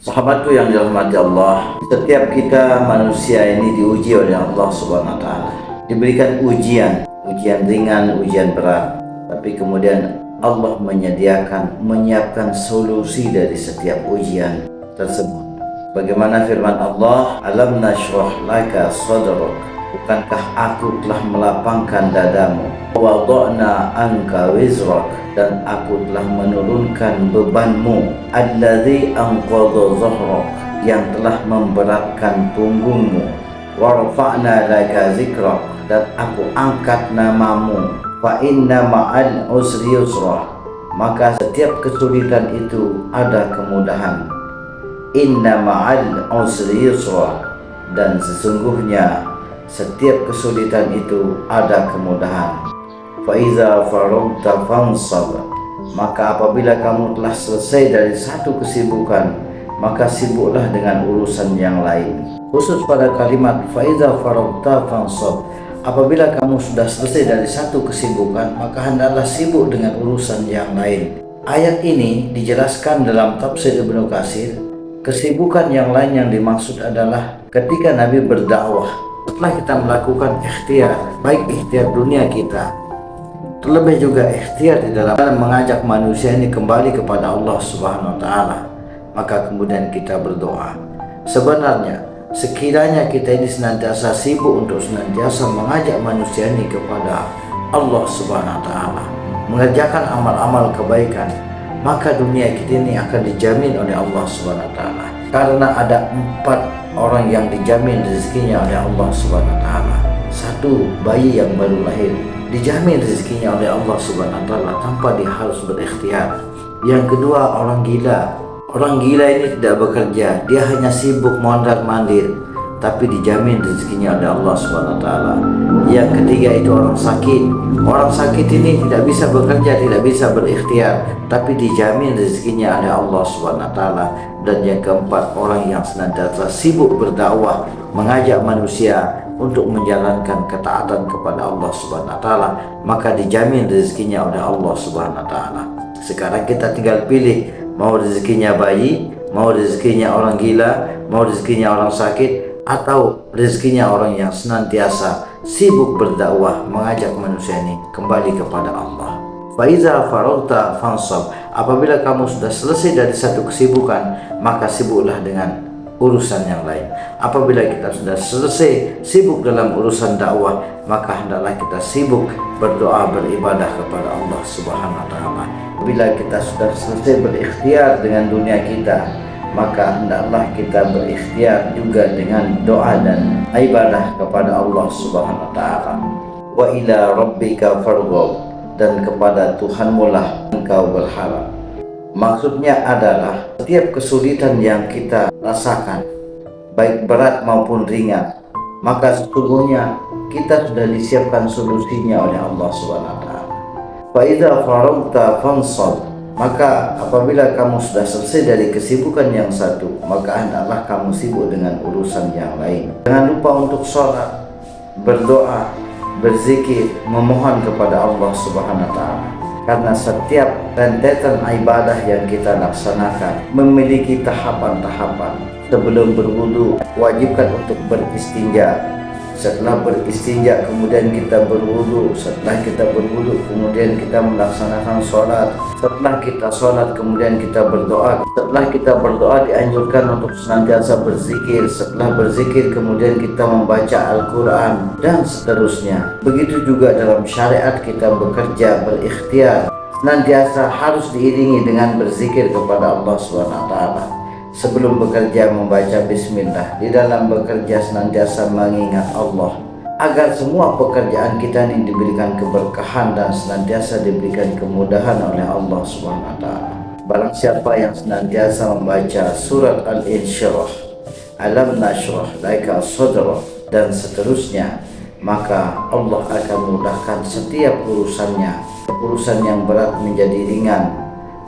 Sahabatku yang dirahmati Allah, setiap kita manusia ini diuji oleh Allah Subhanahu wa taala. Diberikan ujian ringan, ujian berat. Tapi kemudian Allah menyiapkan solusi dari setiap ujian tersebut. Bagaimana firman Allah, "Alam nashrah laka sadrak." Bukankah aku telah melapangkan dadamu? Wa wada'na anka wizrak, dan aku telah menurunkan bebanmu. Alladzi anqadha dhahrak, yang telah memberatkan punggungmu. Wa rafa'na laka zikrak, dan aku angkat namamu. Fa inna ma'al usri yusra, maka setiap kesulitan itu ada kemudahan. Inna ma'al usri yusra, dan sesungguhnya setiap kesulitan itu ada kemudahan. Fa iza faragta fansab, maka apabila kamu telah selesai dari satu kesibukan, maka sibuklah dengan urusan yang lain. Khusus pada kalimat fa iza faragta fansab, apabila kamu sudah selesai dari satu kesibukan, maka hendaklah sibuk dengan urusan yang lain. Ayat ini dijelaskan dalam tafsir Ibnu Katsir. Kesibukan yang lain yang dimaksud adalah ketika Nabi berdakwah. Setelah kita melakukan ikhtiar, baik ikhtiar dunia kita, terlebih juga ikhtiar di dalam mengajak manusia ini kembali kepada Allah Subhanahu wa taala, maka kemudian kita berdoa. Sebenarnya sekiranya kita ini senantiasa sibuk untuk senantiasa mengajak manusia ini kepada Allah Subhanahu wa taala, mengerjakan amal-amal kebaikan, maka dunia kita ini akan dijamin oleh Allah Subhanahu wa taala. Karena ada 4 orang yang dijamin rezekinya oleh Allah Subhanahu wa taala. 1, bayi yang baru lahir dijamin rezekinya oleh Allah Subhanahu wa taala tanpa dia harus berikhtiar. Yang kedua, orang gila. Orang gila ini tidak bekerja, dia hanya sibuk mondar-mandir, tapi dijamin rezekinya oleh Allah Subhanahu wa taala. Yang ketiga itu orang sakit. Orang sakit ini tidak bisa bekerja, tidak bisa berikhtiar, tapi dijamin rezekinya oleh Allah Subhanahu wa taala. Dan yang keempat, orang yang senantiasa sibuk berdakwah, mengajak manusia untuk menjalankan ketaatan kepada Allah Subhanahu wa taala, maka dijamin rezekinya oleh Allah Subhanahu wa taala. Sekarang kita tinggal pilih, mau rezekinya bayi, mau rezekinya orang gila, mau rezekinya orang sakit, atau rezekinya orang yang senantiasa sibuk berdakwah, mengajak manusia ini kembali kepada Allah. Faiza faragta fansab, apabila kamu sudah selesai dari satu kesibukan, maka sibuklah dengan urusan yang lain. Apabila kita sudah selesai sibuk dalam urusan dakwah, maka hendaklah kita sibuk berdoa, beribadah kepada Allah Subhanahu wa taala. Bila kita sudah selesai berikhtiar dengan dunia kita, maka hendaklah kita berikhtiar juga dengan doa dan ibadah kepada Allah Subhanahu wa taala. Wa ila rabbika farghab, dan kepada Tuhanmu lah engkau berharap. Maksudnya adalah setiap kesulitan yang kita rasakan, baik berat maupun ringan, maka sesungguhnya kita sudah disiapkan solusinya oleh Allah Subhanahu wa taala. Fa idza faragta fansab, maka apabila kamu sudah selesai dari kesibukan yang satu, maka hendaklah kamu sibuk dengan urusan yang lain. Jangan lupa untuk sholat, berdoa, berzikir, memohon kepada Allah Subhanahu wa taala. Karena setiap rentetan ibadah yang kita laksanakan memiliki tahapan-tahapan. Sebelum berwudu, wajibkan untuk beristinja. Setelah beristinja, kemudian kita berwudu. Setelah kita berwudu, kemudian kita melaksanakan sholat. Setelah kita sholat, kemudian kita berdoa. Setelah kita berdoa, dianjurkan untuk senantiasa berzikir. Setelah berzikir, kemudian kita membaca Al-Quran, dan seterusnya. Begitu juga dalam syariat kita bekerja, berikhtiar, senantiasa harus diiringi dengan berzikir kepada Allah SWT. Sebelum bekerja membaca bismillah, di dalam bekerja senantiasa mengingat Allah, agar semua pekerjaan kita ini diberikan keberkahan dan senantiasa diberikan kemudahan oleh Allah SWT. Barang siapa yang senantiasa membaca surat Al-Insyirah, Alam nashrah laka sadrak, dan seterusnya, maka Allah akan mudahkan setiap urusannya. Urusan yang berat menjadi ringan,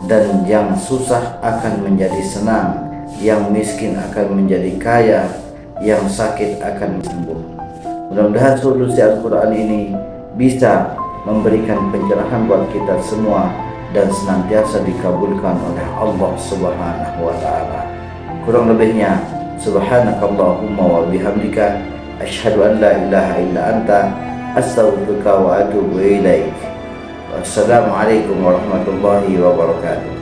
dan yang susah akan menjadi senang. Yang miskin akan menjadi kaya, yang sakit akan sembuh. Mudah-mudahan solusi Al-Quran ini bisa memberikan pencerahan buat kita semua dan senantiasa dikabulkan oleh Allah Subhanahu wa taala. Kurang lebihnya, subhanakallahumma wa bihamdika asyhadu an la ilaha illa anta astaghfiruka wa atubu ilaik. Wassalamualaikum warahmatullahi wabarakatuh.